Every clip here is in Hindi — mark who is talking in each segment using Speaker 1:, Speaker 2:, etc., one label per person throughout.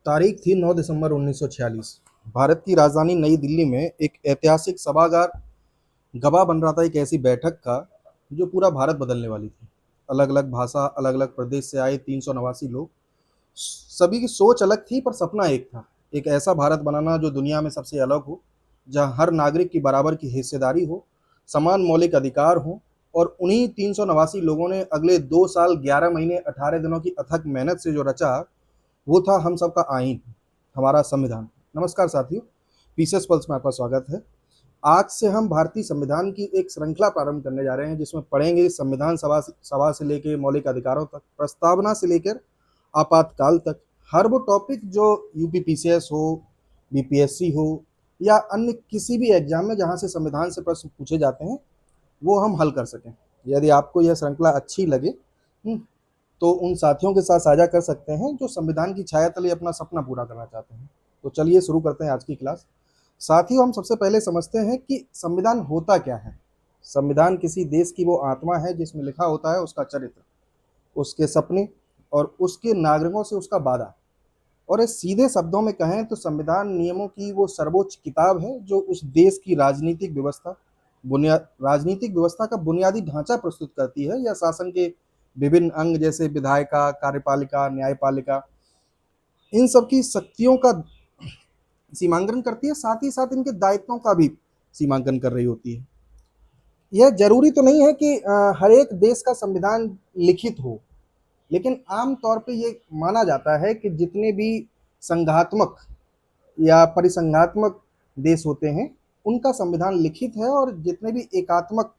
Speaker 1: तारीख थी 9 दिसंबर 1946। भारत की राजधानी नई दिल्ली में एक ऐतिहासिक सभागार गवाह बन रहा था एक ऐसी बैठक का जो पूरा भारत बदलने वाली थी। अलग अलग भाषा, अलग अलग प्रदेश से आए 389 लोग, सभी की सोच अलग थी पर सपना एक था। एक ऐसा भारत बनाना जो दुनिया में सबसे अलग हो, जहां हर नागरिक की बराबर की हिस्सेदारी हो, समान मौलिक अधिकार हो। और उन्हीं 389 लोगों ने अगले 2 साल 11 महीने 18 दिनों की अथक मेहनत से जो रचा, वो था हम सबका आइन, हमारा संविधान। नमस्कार साथियों, पीसेस पल्स में आपका स्वागत है। आज से हम भारतीय संविधान की एक श्रृंखला प्रारंभ करने जा रहे हैं, जिसमें पढ़ेंगे संविधान सभा सभा से लेकर मौलिक अधिकारों तक, प्रस्तावना से लेकर आपातकाल तक। हर वो टॉपिक जो यूपी पीसीएस हो, बीपीएससी हो या अन्य किसी भी एग्जाम में जहां से संविधान से प्रश्न पूछे जाते हैं, वो हम हल कर सकें। यदि आपको यह श्रृंखला अच्छी लगे तो उन साथियों के साथ साझा कर सकते हैं जो संविधान की छाया तले अपना सपना पूरा करना चाहते हैं। तो चलिए शुरू करते हैं आज की क्लास। साथियों, हम सबसे पहले समझते हैं कि संविधान होता क्या है। संविधान किसी देश की वो आत्मा है जिसमें लिखा होता है उसका चरित्र, उसके सपने और उसके नागरिकों से उसका वादा। और इस सीधे शब्दों में कहें तो संविधान नियमों की वो सर्वोच्च किताब है जो उस देश की राजनीतिक व्यवस्था का बुनियादी ढांचा प्रस्तुत करती है, या शासन के विभिन्न अंग जैसे विधायिका, कार्यपालिका, न्यायपालिका, इन सब की शक्तियों का सीमांकन करती है, साथ ही साथ इनके दायित्वों का भी सीमांकन कर रही होती है। यह जरूरी तो नहीं है कि हर एक देश का संविधान लिखित हो, लेकिन आम तौर पे ये माना जाता है कि जितने भी संघात्मक या परिसंघात्मक देश होते हैं उनका संविधान लिखित है, और जितने भी एकात्मक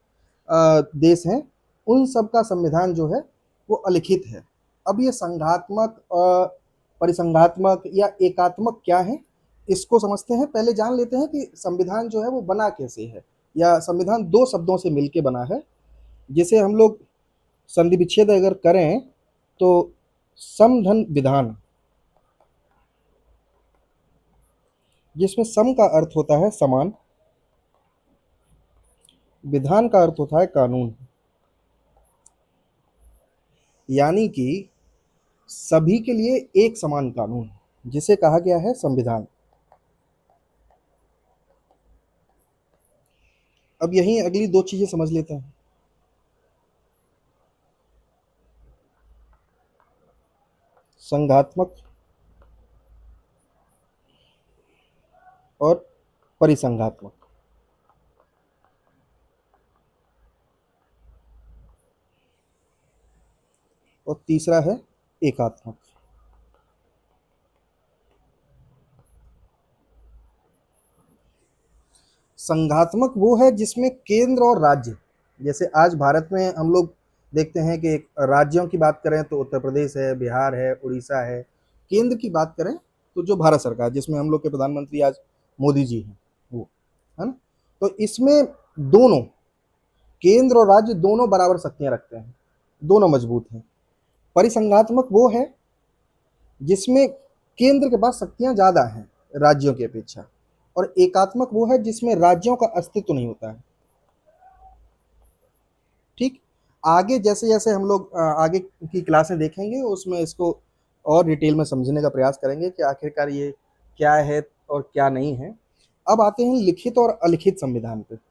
Speaker 1: देश हैं उन सब का संविधान जो है वो अलिखित है। अब ये संघात्मक, परिसंघात्मक या एकात्मक क्या है, इसको समझते हैं। पहले जान लेते हैं कि संविधान जो है वो बना कैसे है, या संविधान दो शब्दों से मिलके बना है। जिसे हम लोग संधि विच्छेद अगर करें तो समधन विधान, जिसमें सम का अर्थ होता है समान, विधान का अर्थ होता है कानून, यानी कि सभी के लिए एक समान कानून, जिसे कहा गया है संविधान। अब यहीं अगली दो चीजें समझ लेते हैं। संघात्मक और परिसंघात्मक। और तीसरा है एकात्मक। संघात्मक वो है जिसमें केंद्र और राज्य, जैसे आज भारत में हम लोग देखते हैं कि राज्यों की बात करें तो उत्तर प्रदेश है, बिहार है, उड़ीसा है। केंद्र की बात करें तो जो भारत सरकार, जिसमें हम लोग के प्रधानमंत्री आज मोदी जी हैं, वो है ना। तो इसमें दोनों, केंद्र और राज्य दोनों बराबर शक्तियां रखते हैं, दोनों मजबूत हैं। परिसंघात्मक वो है जिसमें केंद्र के पास शक्तियां ज्यादा हैं राज्यों की अपेक्षा, और एकात्मक वो है जिसमें राज्यों का अस्तित्व नहीं होता है। ठीक। आगे जैसे जैसे हम लोग आगे की क्लासें देखेंगे उसमें इसको और डिटेल में समझने का प्रयास करेंगे कि आखिरकार ये क्या है और क्या नहीं है। अब आते हैं लिखित और अलिखित संविधान पे।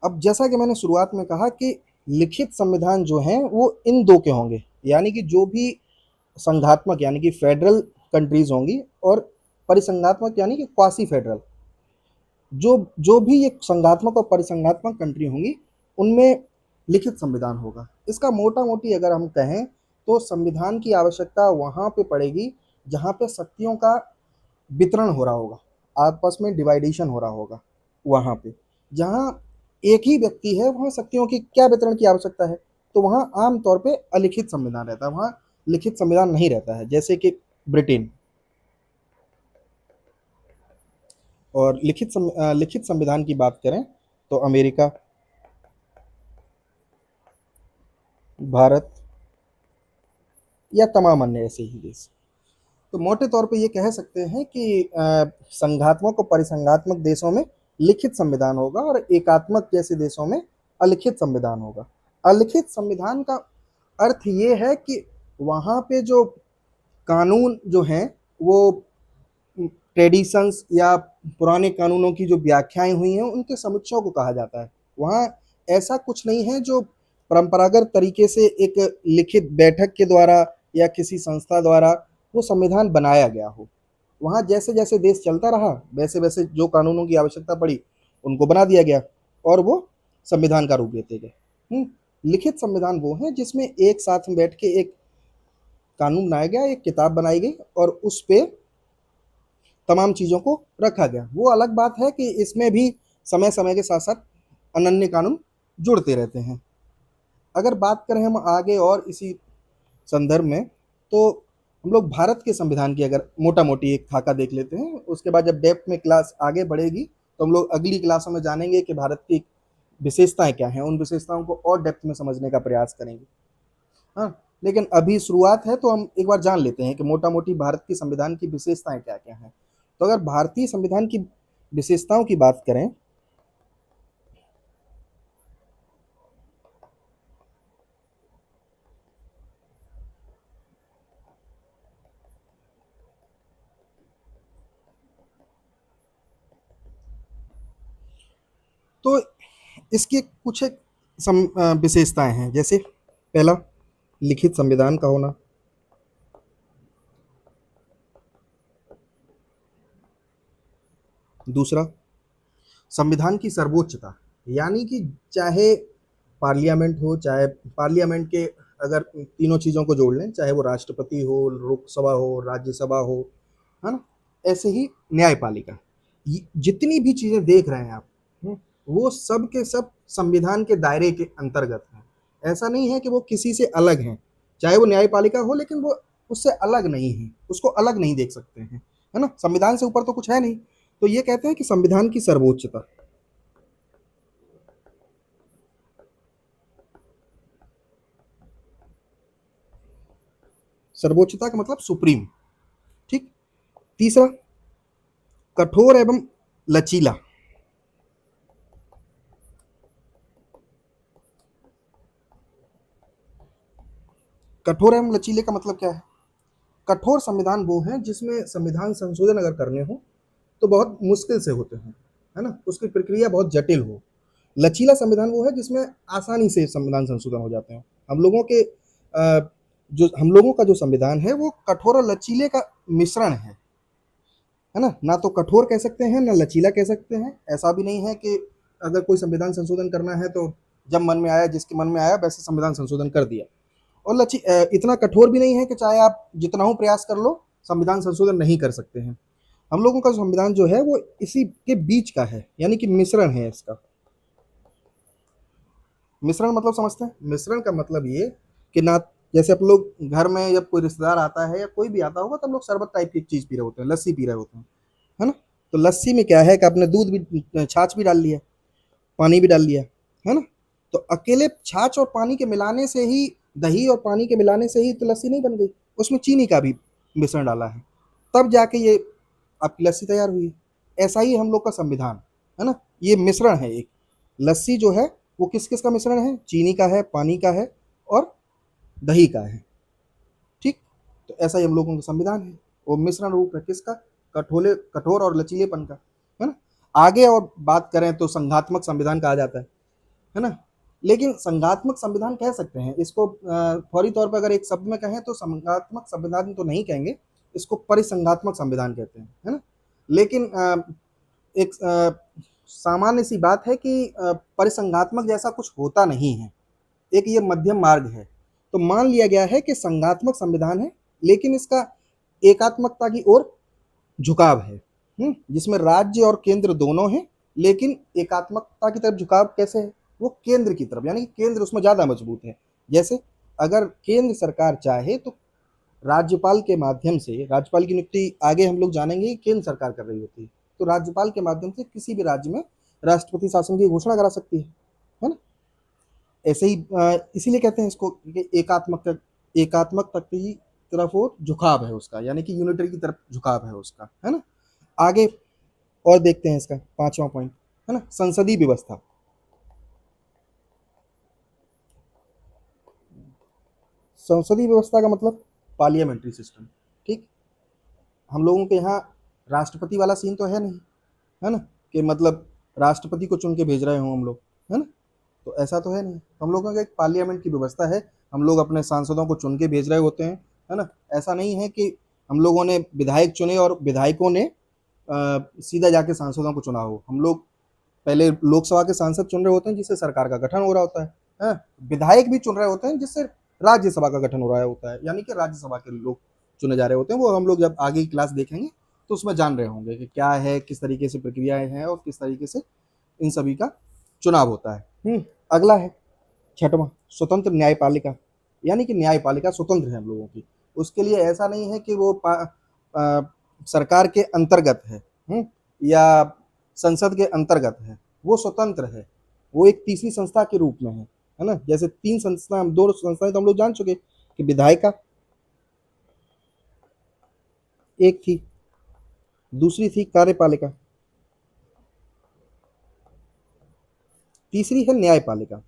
Speaker 1: अब जैसा कि मैंने शुरुआत में कहा कि लिखित संविधान जो हैं वो इन दो के होंगे, यानी कि जो भी संघात्मक यानी कि फेडरल कंट्रीज होंगी, और परिसंघात्मक यानी कि क्वासी फेडरल, जो जो भी ये संघात्मक और परिसंघात्मक कंट्री होंगी उनमें लिखित संविधान होगा। इसका मोटा मोटी अगर हम कहें तो संविधान की आवश्यकता वहां पे पड़ेगी जहां पे शक्तियों का वितरण हो रहा होगा, आपस में डिवाइडेशन हो रहा होगा। वहां पे जहां एक ही व्यक्ति है वहां शक्तियों की क्या वितरण की आवश्यकता है, तो वहां आमतौर पे अलिखित संविधान रहता है, वहां लिखित संविधान नहीं रहता है। जैसे कि ब्रिटेन। और लिखित संविधान की बात करें तो अमेरिका, भारत, या तमाम अन्य ऐसे ही देश। तो मोटे तौर पे ये कह सकते हैं कि संघात्मक और परिसंघात्मक देशों में लिखित संविधान होगा और एकात्मक जैसे देशों में अलिखित संविधान होगा। अलिखित संविधान का अर्थ ये है कि वहाँ पे जो कानून जो हैं वो ट्रेडिशंस या पुराने कानूनों की जो व्याख्याएं हुई हैं उनके समुच्चयों को कहा जाता है। वहाँ ऐसा कुछ नहीं है जो परंपरागत तरीके से एक लिखित बैठक के द्वारा या किसी संस्था द्वारा वो संविधान बनाया गया हो। वहाँ जैसे जैसे देश चलता रहा वैसे वैसे जो कानूनों की आवश्यकता पड़ी उनको बना दिया गया और वो संविधान का रूप लेते गए। लिखित संविधान वो है जिसमें एक साथ में बैठ के एक कानून बनाया गया, एक किताब बनाई गई और उस पे तमाम चीज़ों को रखा गया। वो अलग बात है कि इसमें भी समय समय के साथ साथ अनन्य कानून जुड़ते रहते हैं। अगर बात करें हम आगे और इसी संदर्भ में, तो हम लोग भारत के संविधान की अगर मोटा मोटी एक खाका देख लेते हैं, उसके बाद जब डेप्थ में क्लास आगे बढ़ेगी तो हम लोग अगली क्लासों में जानेंगे कि भारत की विशेषताएं क्या हैं, उन विशेषताओं को और डेप्थ में समझने का प्रयास करेंगे। हाँ, लेकिन अभी शुरुआत है तो हम एक बार जान लेते हैं कि मोटा मोटी भारत की संविधान की विशेषताएं क्या क्या हैं। तो अगर भारतीय संविधान की विशेषताओं की बात करें, तो इसकी कुछ एक विशेषताएं हैं। जैसे पहला, लिखित संविधान का होना। दूसरा, संविधान की सर्वोच्चता, यानी कि चाहे पार्लियामेंट हो, चाहे पार्लियामेंट के अगर तीनों चीज़ों को जोड़ लें, चाहे वो राष्ट्रपति हो, लोकसभा हो, राज्यसभा हो, है ना, ऐसे ही न्यायपालिका, जितनी भी चीज़ें देख रहे हैं आप, वो सब के सब संविधान के दायरे के अंतर्गत हैं। ऐसा नहीं है कि वो किसी से अलग हैं। चाहे वो न्यायपालिका हो लेकिन वो उससे अलग नहीं है, उसको अलग नहीं देख सकते हैं, है ना। संविधान से ऊपर तो कुछ है नहीं। तो ये कहते हैं कि संविधान की सर्वोच्चता। सर्वोच्चता का मतलब सुप्रीम। ठीक। तीसरा, कठोर एवं लचीला। कठोर एवं लचीले का मतलब क्या है? कठोर संविधान वो है जिसमें संविधान संशोधन अगर करने हो तो बहुत मुश्किल से होते हैं, है ना, उसकी प्रक्रिया बहुत जटिल हो। लचीला संविधान वो है जिसमें आसानी से संविधान संशोधन हो जाते हैं। हम लोगों के जो हम लोगों का जो संविधान है वो कठोर और लचीले का मिश्रण है ना। ना तो कठोर कह सकते हैं ना लचीला कह सकते हैं। ऐसा भी नहीं है कि अगर कोई संविधान संशोधन करना है तो जब मन में आया, जिसके मन में आया वैसे संविधान संशोधन कर दिया। और इतना कठोर भी नहीं है कि चाहे आप जितना हो प्रयास कर लो संविधान संशोधन नहीं कर सकते हैं। हम लोगों का संविधान जो है वो इसी के बीच का है, यानी कि मिश्रण है इसका। मिश्रण मतलब समझते हैं? मिश्रण का मतलब ये कि ना, जैसे आप लोग घर में जब कोई रिश्तेदार आता है या कोई भी आता होगा तो हम लोग शरबत टाइप की चीज़ पी रहे होते हैं, लस्सी पी रहे होते हैं, है ना। तो लस्सी में क्या है कि आपने दूध भी, छाछ भी डाल लिया, पानी भी डाल लिया, है ना। तो अकेले छाछ और पानी के मिलाने से ही, दही और पानी के मिलाने से ही तो लस्सी नहीं बन गई, उसमें चीनी का भी मिश्रण डाला है, तब जाके ये आपकी लस्सी तैयार हुई। ऐसा ही हम लोग का संविधान, है ना, ये मिश्रण है एक। लस्सी जो है वो किस किस का मिश्रण है? चीनी का है, पानी का है और दही का है। ठीक। तो ऐसा ही हम लोगों का संविधान है, वो मिश्रण रूप है किसका? कठोर और लचीलेपन का, है ना। आगे और बात करें तो संघात्मक संविधान कहा जाता है ना। लेकिन संघात्मक संविधान कह सकते हैं इसको, फौरी तौर पर अगर एक शब्द में कहें तो संघात्मक संविधान तो नहीं कहेंगे, इसको परिसंघात्मक संविधान कहते हैं, है ना। लेकिन एक सामान्य सी बात है कि परिसंघात्मक जैसा कुछ होता नहीं है, एक ये मध्यम मार्ग है। तो मान लिया गया है कि संघात्मक संविधान है लेकिन इसका एकात्मकता की ओर झुकाव है, जिसमें राज्य और केंद्र दोनों हैं, लेकिन एकात्मकता की तरफ झुकाव कैसे है? वो केंद्र की तरफ, यानी कि केंद्र उसमें ज़्यादा मजबूत है। जैसे अगर केंद्र सरकार चाहे तो राज्यपाल के माध्यम से, राज्यपाल की नियुक्ति आगे हम लोग जानेंगे कि केंद्र सरकार कर रही होती है, तो राज्यपाल के माध्यम से किसी भी राज्य में राष्ट्रपति शासन की घोषणा करा सकती है ना। ऐसे ही इसीलिए कहते हैं इसको कि एकात्मक तक की तरफ वो झुकाव है उसका, यानी कि यूनिटरी की तरफ झुकाव है उसका, है ना। आगे और देखते हैं इसका पांचवा पॉइंट, है ना, संसदीय व्यवस्था। संसदीय व्यवस्था का मतलब पार्लियामेंट्री सिस्टम। ठीक, हम लोगों के यहाँ राष्ट्रपति वाला सीन तो है नहीं, है ना, कि मतलब राष्ट्रपति को चुन के भेज रहे हो हम लोग, है ना। तो ऐसा तो है नहीं, हम लोगों का एक पार्लियामेंट की व्यवस्था है, हम लोग अपने सांसदों को चुन के भेज रहे होते हैं, है ना। ऐसा नहीं है कि हम लोगों ने विधायक चुने और विधायकों ने सीधा जाके सांसदों को चुना हो। हम लोग पहले लोकसभा के सांसद चुन रहे होते हैं जिससे सरकार का गठन हो रहा होता है। विधायक भी चुन रहे होते हैं जिससे राज्यसभा का गठन हो रहा होता है, यानी कि राज्यसभा के लोग चुने जा रहे होते हैं। वो हम लोग जब आगे की क्लास देखेंगे तो उसमें जान रहे होंगे कि क्या है, किस तरीके से प्रक्रियाएं हैं और किस तरीके से इन सभी का चुनाव होता है। अगला है छठवां, स्वतंत्र न्यायपालिका, यानी कि न्यायपालिका स्वतंत्र है हम लोगों की। उसके लिए ऐसा नहीं है कि वो सरकार के अंतर्गत है, या संसद के अंतर्गत है, वो स्वतंत्र है, वो एक तीसरी संस्था के रूप में है ना। जैसे तीन संस्था, दो संस्थाएं तो हम लोग जान चुके कि विधायिका एक थी, दूसरी थी कार्यपालिका, तीसरी है न्यायपालिका।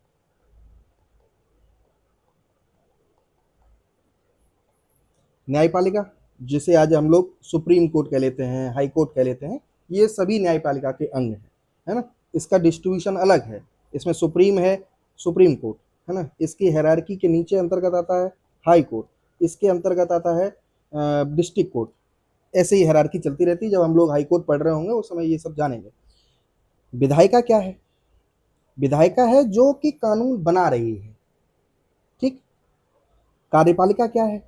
Speaker 1: न्यायपालिका जिसे आज हम लोग सुप्रीम कोर्ट कह लेते हैं, हाई कोर्ट कह लेते हैं, ये सभी न्यायपालिका के अंग हैं, है ना। इसका डिस्ट्रीब्यूशन अलग है, इसमें सुप्रीम है, सुप्रीम कोर्ट, है ना। इसकी हायरार्की के नीचे अंतर्गत आता है हाई कोर्ट, इसके अंतर्गत आता है डिस्ट्रिक्ट कोर्ट। ऐसे ही हायरार्की चलती रहती है। जब हम लोग हाई कोर्ट पढ़ रहे होंगे उस समय ये सब जानेंगे। विधायिका क्या है? विधायिका है जो कि कानून बना रही है, ठीक। कार्यपालिका क्या है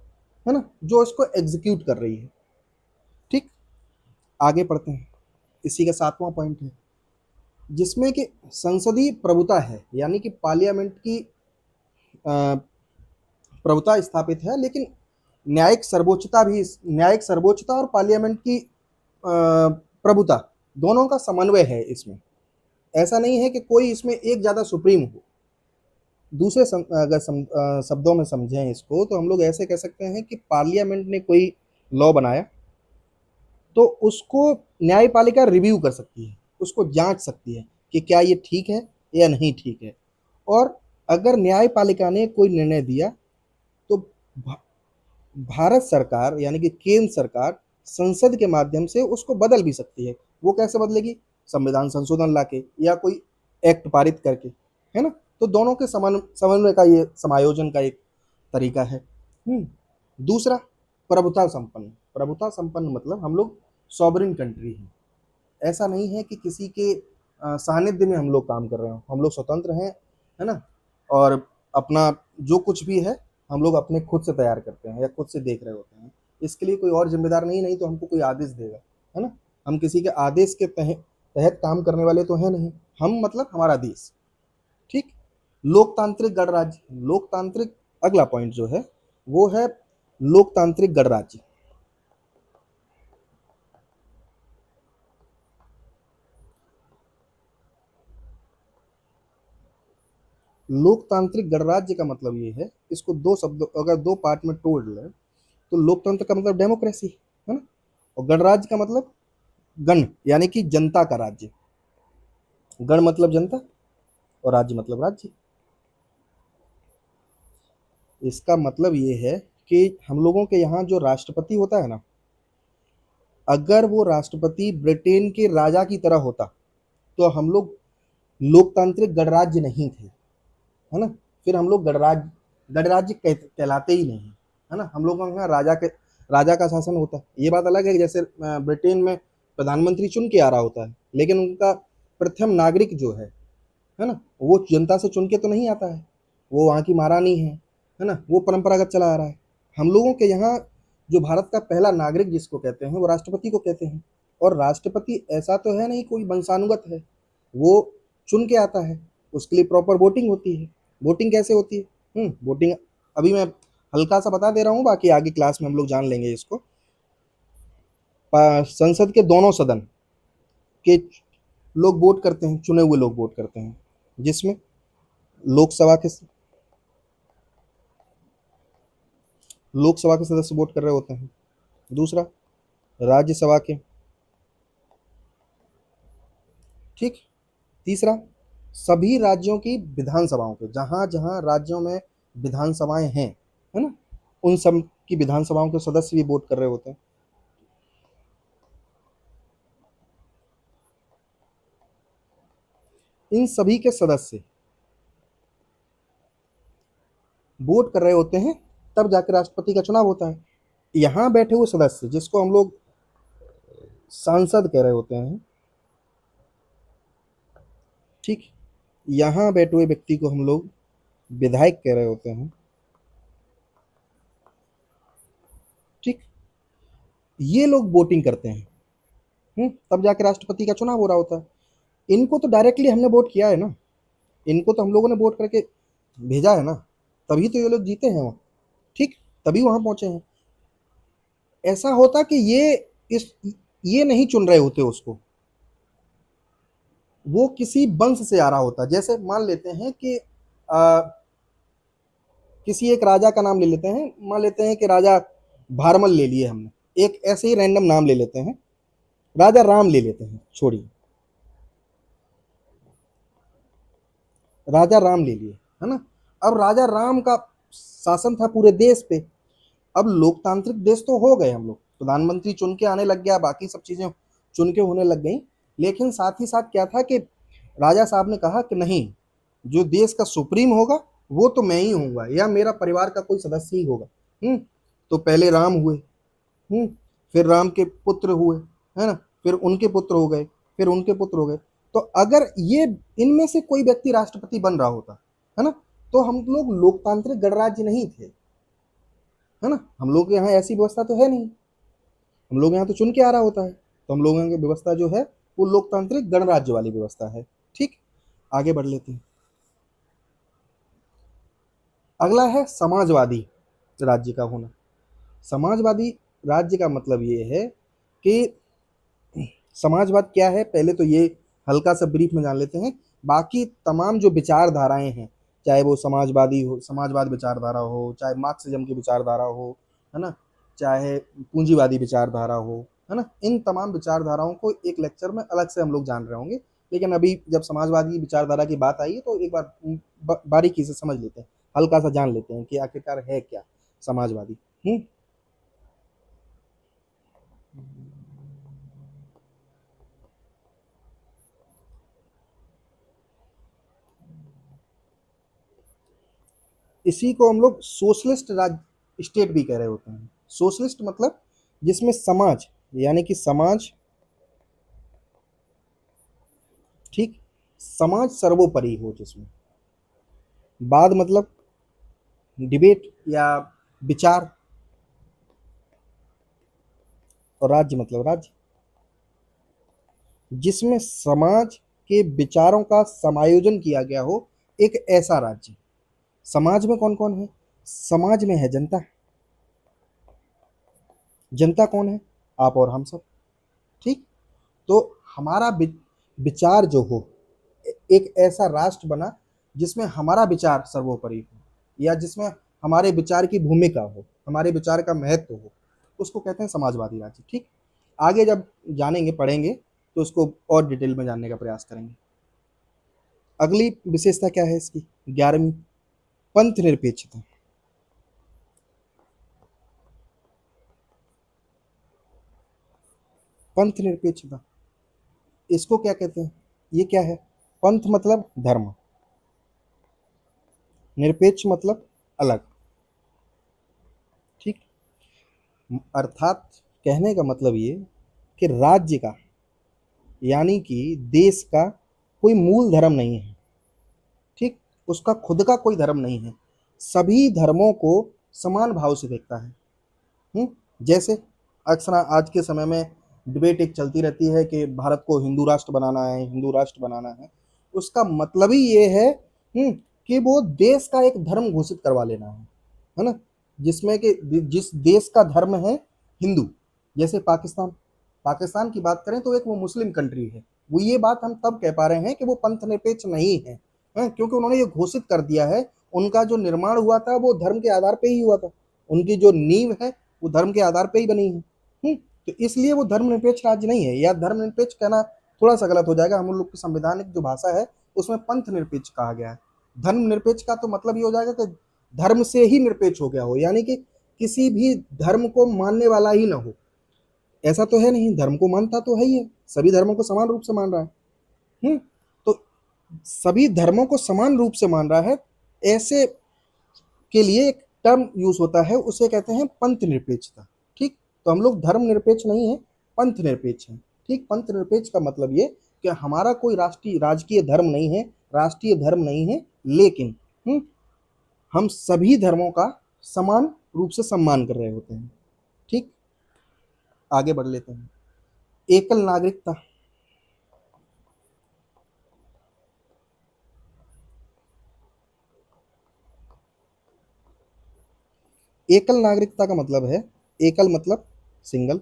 Speaker 1: ना, जो इसको एग्जीक्यूट कर रही है, ठीक। आगे पढ़ते हैं, इसी का सातवां पॉइंट है जिसमें कि संसदीय प्रभुता है, यानी कि पार्लियामेंट की प्रभुता स्थापित है, लेकिन न्यायिक सर्वोच्चता और पार्लियामेंट की प्रभुता दोनों का समन्वय है इसमें। ऐसा नहीं है कि कोई इसमें एक ज्यादा सुप्रीम हो। दूसरे अगर शब्दों में समझें इसको तो हम लोग ऐसे कह सकते हैं कि पार्लियामेंट ने कोई लॉ बनाया तो उसको न्यायपालिका रिव्यू कर सकती है, उसको जांच सकती है कि क्या ये ठीक है या नहीं ठीक है। और अगर न्यायपालिका ने कोई निर्णय दिया तो भारत सरकार यानी कि केंद्र सरकार संसद के माध्यम से उसको बदल भी सकती है। वो कैसे बदलेगी? संविधान संशोधन लाके या कोई एक्ट पारित करके, है ना। तो दोनों के समन्वय का, ये समायोजन का एक तरीका है। दूसरा, प्रभुता संपन्न मतलब हम लोग सॉवरेन कंट्री हैं। ऐसा नहीं है कि किसी के सानिध्य में हम लोग काम कर रहे हो, हम लोग स्वतंत्र हैं, है ना। और अपना जो कुछ भी है हम लोग अपने खुद से तैयार करते हैं या खुद से देख रहे होते हैं। इसके लिए कोई और जिम्मेदार नहीं तो हमको कोई आदेश देगा, है ना। हम किसी के आदेश के तहत काम करने वाले तो हैं नहीं, हम मतलब हमारा देश, ठीक। लोकतांत्रिक गणराज्य, लोकतांत्रिक अगला पॉइंट जो है वो है लोकतांत्रिक गणराज्य। लोकतांत्रिक गणराज्य का मतलब ये है, इसको दो शब्दों अगर दो पार्ट में तोड़ लें तो लोकतंत्र का मतलब डेमोक्रेसी, है ना। और गणराज्य का मतलब गण यानी कि जनता का राज्य। गण मतलब जनता और राज्य मतलब राज्य। इसका मतलब ये है कि हम लोगों के यहाँ जो राष्ट्रपति होता है ना, अगर वो राष्ट्रपति ब्रिटेन के राजा की तरह होता तो हम लोग लोकतांत्रिक गणराज्य नहीं थे, है ना। फिर हम लोग गणराज्य गणराज्य कहलाते ही नहीं, है ना। हम लोगों के यहाँ राजा का शासन होता है। ये बात अलग है कि जैसे ब्रिटेन में प्रधानमंत्री चुन के आ रहा होता है, लेकिन उनका प्रथम नागरिक जो है ना, वो जनता से चुन के तो नहीं आता है, वो वहाँ की महारानी है ना। वो परंपरागत चला आ रहा है। हम लोगों के यहाँ जो भारत का पहला नागरिक जिसको कहते हैं वो राष्ट्रपति को कहते हैं। और राष्ट्रपति ऐसा तो है नहीं कोई वंशानुगत है, वो चुन के आता है, उसके लिए प्रॉपर वोटिंग होती है। वोटिंग कैसे होती है? वोटिंग अभी मैं हल्का सा बता दे रहा हूँ, बाकी आगे क्लास में हम लोग जान लेंगे इसको। संसद के दोनों सदन के लोग वोट करते हैं, चुने हुए लोग वोट करते हैं, जिसमें लोकसभा के लोकसभा के सदस्य वोट कर रहे होते हैं। दूसरा, राज्यसभा के। ठीक। तीसरा, सभी राज्यों की विधानसभाओं के, जहां जहां राज्यों में विधानसभाएं हैं, है ना, उन सब की विधानसभाओं के सदस्य भी वोट कर रहे होते हैं। इन सभी के सदस्य वोट कर रहे होते हैं, तब जाकर राष्ट्रपति का चुनाव होता है। यहां बैठे हुए सदस्य, जिसको हम लोग सांसद कह रहे होते हैं, ठीक, यहां बैठे हुए व्यक्ति को हम लोग विधायक कह रहे होते हैं। ठीक। ये लोग वोटिंग करते हैं, तब जाके राष्ट्रपति का चुनाव हो रहा होता है। इनको तो डायरेक्टली हमने वोट किया है ना, इनको तो हम लोगों ने वोट करके भेजा है ना, तभी तो ये लोग जीते हैं वहाँ। ठीक, तभी वहां पहुंचे हैं। ऐसा होता कि इस ये नहीं चुन रहे होते उसको, वो किसी वंश से आ रहा होता। जैसे मान लेते हैं कि किसी एक राजा का नाम ले लेते हैं, मान लेते हैं कि राजा भारमल ले लिए हमने, एक ऐसे ही रैंडम नाम ले लेते हैं, राजा राम ले लेते हैं, छोड़िए, राजा राम ले लिए, है ना। अब राजा राम का शासन था पूरे देश पे। अब लोकतांत्रिक देश तो हो गए हम लोग, प्रधानमंत्री चुन के आने लग गया, बाकी सब चीजें चुन के होने लग गई। लेकिन साथ ही साथ क्या था कि राजा साहब ने कहा कि नहीं, जो देश का सुप्रीम होगा वो तो मैं ही होऊंगा, या मेरा परिवार का कोई सदस्य ही होगा। तो पहले राम हुए, फिर राम के पुत्र हुए, है ना, फिर उनके पुत्र हो गए, फिर उनके पुत्र हो गए। तो अगर ये इनमें से कोई व्यक्ति राष्ट्रपति बन रहा होता, है ना, तो हम लोग लोकतांत्रिक गणराज्य नहीं थे, है ना। हम लोग के यहाँ ऐसी व्यवस्था तो है नहीं, हम लोग यहाँ तो चुन के आ रहा होता है। तो हम लोगों की व्यवस्था जो है वो लोकतांत्रिक गणराज्य वाली व्यवस्था है। ठीक, आगे बढ़ लेते हैं। अगला है समाजवादी राज्य का होना। समाजवादी राज्य का मतलब ये है कि समाजवाद क्या है, पहले तो ये हल्का सा ब्रीफ में जान लेते हैं। बाकी तमाम जो विचारधाराएं हैं, चाहे वो समाजवादी हो, समाजवाद विचारधारा हो, चाहे मार्क्सिज्म की विचारधारा हो, है ना, चाहे पूंजीवादी विचारधारा हो, है ना, इन तमाम विचारधाराओं को एक लेक्चर में अलग से हम लोग जान रहे होंगे। लेकिन अभी जब समाजवादी विचारधारा की बात आई है तो एक बार बारीकी से समझ लेते हैं, हल्का सा जान लेते हैं कि आखिरकार है क्या समाजवादी। इसी को हम लोग सोशलिस्ट राज्य स्टेट भी कह रहे होते हैं। सोशलिस्ट मतलब जिसमें समाज, यानी कि समाज, ठीक, समाज सर्वोपरि हो जिसमें। बाद मतलब डिबेट या विचार, और राज्य मतलब राज्य, जिसमें समाज के विचारों का समायोजन किया गया हो, एक ऐसा राज्य। समाज में कौन कौन है? समाज में है जनता। जनता कौन है? आप और हम सब। ठीक। तो हमारा विचार जो हो, एक ऐसा राष्ट्र बना जिसमें हमारा विचार सर्वोपरि हो, या जिसमें हमारे विचार की भूमिका हो, हमारे विचार का महत्व हो, उसको कहते हैं समाजवादी राज्य। ठीक। आगे जब जानेंगे, पढ़ेंगे, तो उसको और डिटेल में जानने का प्रयास करेंगे। अगली विशेषता क्या है इसकी? 11वीं, पंथ निरपेक्षता। पंथ निरपेक्षता, इसको क्या कहते हैं? ये क्या है? पंथ मतलब धर्म, निरपेक्ष मतलब अलग। ठीक। अर्थात कहने का मतलब ये कि राज्य का, यानी कि देश का कोई मूल धर्म नहीं है। ठीक। उसका खुद का कोई धर्म नहीं है, सभी धर्मों को समान भाव से देखता है। जैसे अक्सर आज के समय में डिबेट एक चलती रहती है कि भारत को हिंदू राष्ट्र बनाना है, हिंदू राष्ट्र बनाना है। उसका मतलब ही ये है कि वो देश का एक धर्म घोषित करवा लेना है ना, जिसमें कि जिस देश का धर्म है हिंदू, जैसे पाकिस्तान। पाकिस्तान की बात करें तो एक वो मुस्लिम कंट्री है। वो ये बात हम तब कह पा रहे हैं कि वो पंथ निरपेक्ष नहीं है, क्योंकि उन्होंने ये घोषित कर दिया है, उनका जो निर्माण हुआ था वो धर्म के आधार पे ही हुआ था। उनकी जो नींव है वो धर्म के आधार पे ही बनी है। तो इसलिए वो धर्मनिरपेक्ष राज्य नहीं है, या धर्मनिरपेक्ष कहना थोड़ा सा गलत हो जाएगा। हम लोग की संवैधानिक जो भाषा है उसमें पंथ निरपेक्ष कहा गया है। धर्मनिरपेक्ष का तो मतलब ये हो जाएगा कि धर्म से ही निरपेक्ष हो गया हो, यानी कि किसी भी धर्म को मानने वाला ही ना हो। ऐसा तो है नहीं, धर्म को मानता तो है ही है, सभी धर्मों को समान रूप से मान रहा है। तो सभी धर्मों को समान रूप से मान रहा है, ऐसे के लिए एक टर्म यूज होता है, उसे कहते हैं पंथ निरपेक्षता। ठीक, तो हम लोग धर्म निरपेक्ष नहीं है, पंथ निरपेक्ष है। ठीक, पंथ निरपेक्ष का मतलब ये कि हमारा कोई राष्ट्रीय राजकीय धर्म नहीं है, राष्ट्रीय धर्म नहीं है, लेकिन हम सभी धर्मों का समान रूप से सम्मान कर रहे होते हैं। ठीक, आगे बढ़ लेते हैं। एकल नागरिकता। एकल नागरिकता का मतलब है, एकल मतलब सिंगल,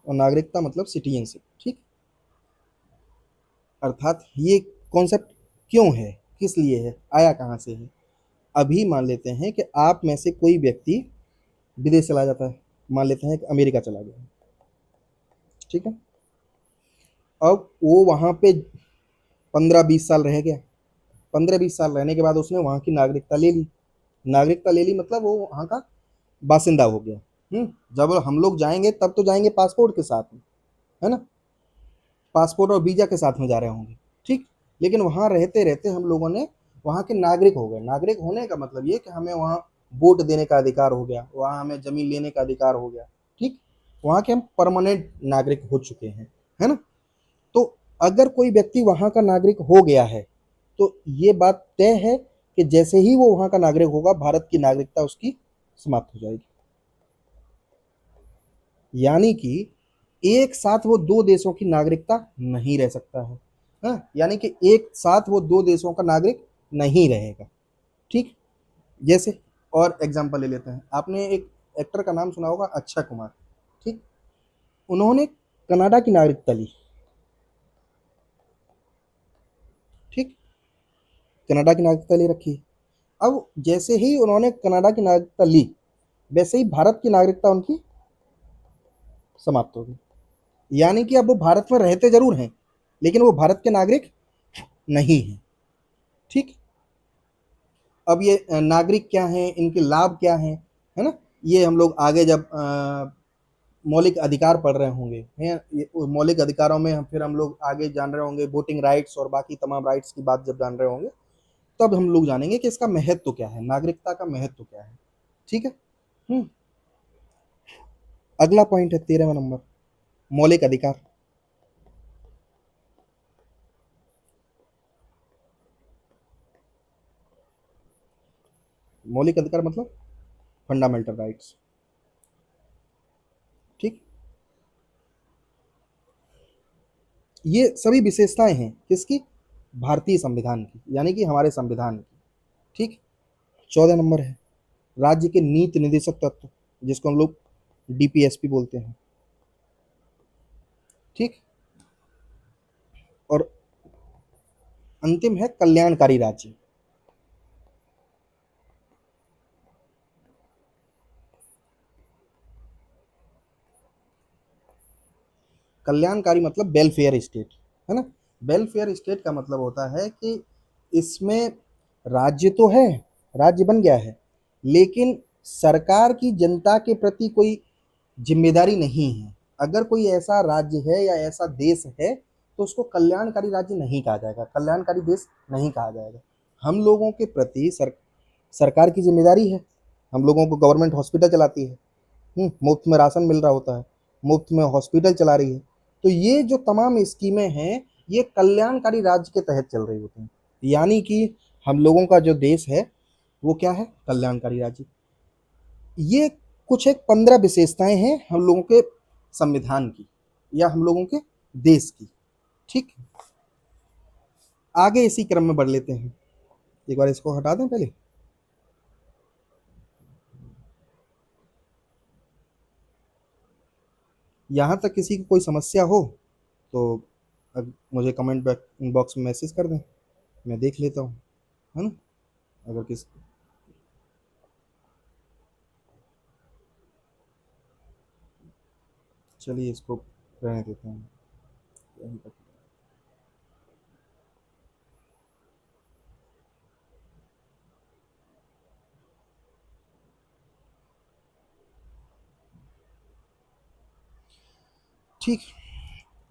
Speaker 1: और नागरिकता मतलब सिटीजनशिप। ठीक, अर्थात ये कॉन्सेप्ट क्यों है, किस लिए है, आया कहाँ से है। अभी मान लेते हैं कि आप में से कोई व्यक्ति विदेश चला जाता है, मान लेते हैं कि अमेरिका चला गया। ठीक है, अब वो वहाँ पे 15-20 साल रह गया। 15-20 साल रहने के बाद उसने वहाँ की नागरिकता ले ली। नागरिकता ले ली मतलब वो वहाँ का बासिंदा हो गया। जब हम लोग जाएंगे तब तो जाएंगे पासपोर्ट के साथ में, है ना, पासपोर्ट और वीजा के साथ में जा रहे होंगे। ठीक, लेकिन वहाँ रहते रहते हम लोगों ने वहाँ के नागरिक हो गए। नागरिक होने का मतलब ये कि हमें वहाँ वोट देने का अधिकार हो गया, वहाँ हमें जमीन लेने का अधिकार हो गया। ठीक, वहाँ के हम परमानेंट नागरिक हो चुके हैं, है ना। तो अगर कोई व्यक्ति वहाँ का नागरिक हो गया है तो ये बात तय है कि जैसे ही वो वहाँ का नागरिक होगा, भारत की नागरिकता उसकी समाप्त हो जाएगी। यानी कि एक साथ वो दो देशों की नागरिकता नहीं रह सकता है। हाँ, यानी कि एक साथ वो दो देशों का नागरिक नहीं रहेगा। ठीक, जैसे और एग्जांपल ले लेते हैं, आपने एक एक्टर का नाम सुना होगा, अक्षय कुमार। ठीक, उन्होंने कनाडा की नागरिकता ली। ठीक, कनाडा की नागरिकता ले रखी। अब जैसे ही उन्होंने कनाडा की नागरिकता ली, वैसे ही भारत की नागरिकता उनकी समाप्त हो गई। यानी कि अब वो भारत में रहते जरूर हैं, लेकिन वो भारत के नागरिक नहीं हैं। ठीक, अब ये नागरिक क्या हैं, इनके लाभ क्या हैं, है ना, ये हम लोग आगे जब मौलिक अधिकार पढ़ रहे होंगे, हैं मौलिक अधिकारों में फिर हम लोग आगे जान रहे होंगे, वोटिंग राइट्स और बाकी तमाम राइट्स की बात जब जान रहे होंगे, तब हम लोग जानेंगे कि इसका महत्व क्या है, नागरिकता का महत्व क्या है। ठीक है। हम्म, अगला पॉइंट है 13वां नंबर, मौलिक अधिकार। मौलिक अधिकार मतलब फंडामेंटल राइट्स। ठीक, ये सभी विशेषताएं हैं किसकी, भारतीय संविधान की, यानी कि हमारे संविधान की। ठीक, 14 नंबर है राज्य के नीति निदेशक तत्व, जिसको हम लोग डीपीएसपी बोलते हैं। ठीक, और अंतिम है कल्याणकारी राज्य। कल्याणकारी मतलब वेलफेयर स्टेट, है ना। वेलफेयर स्टेट का मतलब होता है कि इसमें राज्य तो है, राज्य बन गया है, लेकिन सरकार की जनता के प्रति कोई जिम्मेदारी नहीं है। अगर कोई ऐसा राज्य है या ऐसा देश है तो उसको कल्याणकारी राज्य नहीं कहा जाएगा, कल्याणकारी देश नहीं कहा जाएगा। हम लोगों के प्रति सरकार की जिम्मेदारी है, हम लोगों को गवर्नमेंट हॉस्पिटल चलाती है, मुफ्त में राशन मिल रहा होता है, मुफ्त में हॉस्पिटल चला रही है। तो ये जो तमाम स्कीमें हैं, ये कल्याणकारी राज्य के तहत चल रही होती हैं। यानी कि हम लोगों का जो देश है वो क्या है, कल्याणकारी राज्य। ये कुछ एक 15 विशेषताएं हैं हम लोगों के संविधान की या हम लोगों के देश की। ठीक, आगे इसी क्रम में बढ़ लेते हैं। एक बार इसको हटा दें पहले। यहाँ तक किसी की कोई समस्या हो तो मुझे कमेंट बॉक्स में मैसेज कर दें, मैं देख लेता हूँ, है ना। अगर किस चलिए इसको रहने देते हैं यहीं तक। ठीक।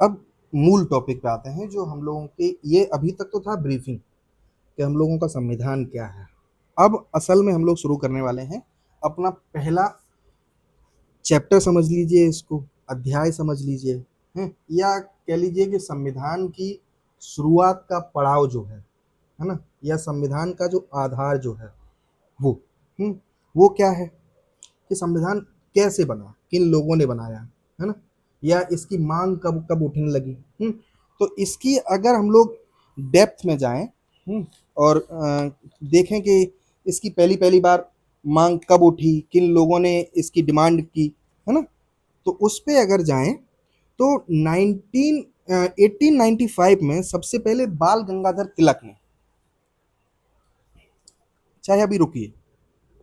Speaker 1: अब मूल टॉपिक पे आते हैं, जो हम लोगों के ये अभी तक तो था ब्रीफिंग कि हम लोगों का संविधान क्या है। अब असल में हम लोग शुरू करने वाले हैं अपना पहला चैप्टर, समझ लीजिए इसको, अध्याय समझ लीजिए, या कह लीजिए कि संविधान की शुरुआत का पड़ाव जो है ना, या संविधान का जो आधार जो है वो, हम्म वो क्या है, कि संविधान कैसे बना, किन लोगों ने बनाया, है ना, या इसकी मांग कब कब उठने लगी। तो इसकी अगर हम लोग डेप्थ में जाएं, और देखें कि इसकी पहली पहली बार मांग कब उठी, किन लोगों ने इसकी डिमांड की, है ना, तो उस पे अगर जाएं तो 1895 में सबसे पहले बाल गंगाधर तिलक ने, चाहे अभी रुकिए,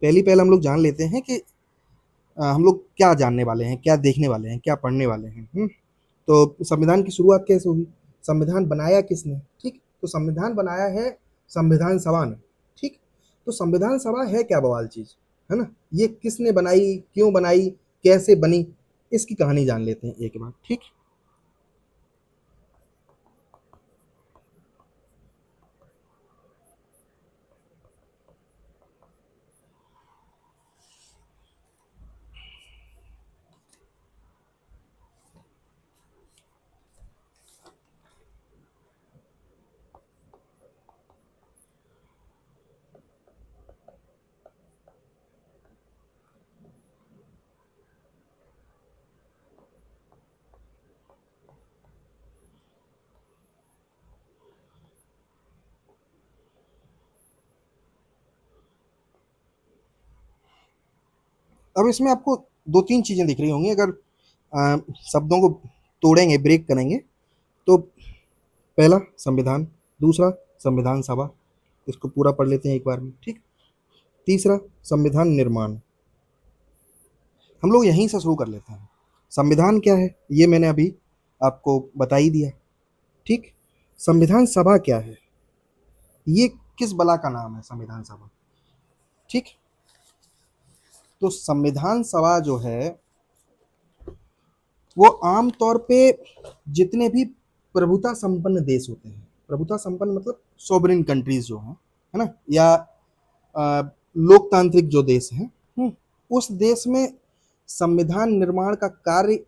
Speaker 1: पहली पहले हम लोग जान लेते हैं कि हम लोग क्या जानने वाले हैं, क्या देखने वाले हैं, क्या पढ़ने वाले हैं। तो संविधान की शुरुआत कैसे हुई, संविधान बनाया किसने, ठीक, तो संविधान बनाया है संविधान सभा ने, ठीक। तो संविधान सभा है क्या बवाल चीज, है ना, ये किसने बनाई, क्यों बनाई, कैसे बनी, इसकी कहानी जान लेते हैं एक बार, ठीक। अब इसमें आपको दो तीन चीजें दिख रही होंगी, अगर अ, शब्दों को तोड़ेंगे, ब्रेक करेंगे, तो पहला संविधान, दूसरा संविधान सभा, इसको पूरा पढ़ लेते हैं एक बार में, ठीक। तीसरा संविधान निर्माण, हम लोग यहीं से शुरू कर लेते हैं। संविधान क्या है ये मैंने अभी आपको बता ही दिया, ठीक। संविधान सभा क्या है, ये किस बला का नाम है संविधान सभा, ठीक। तो संविधान सभा जो है वो आम तौर पे जितने भी प्रभुता संपन्न देश होते हैं, प्रभुता संपन्न मतलब सोवरेन कंट्रीज जो हैं, है ना, या लोकतांत्रिक जो देश हैं, उस देश में संविधान निर्माण का कार्य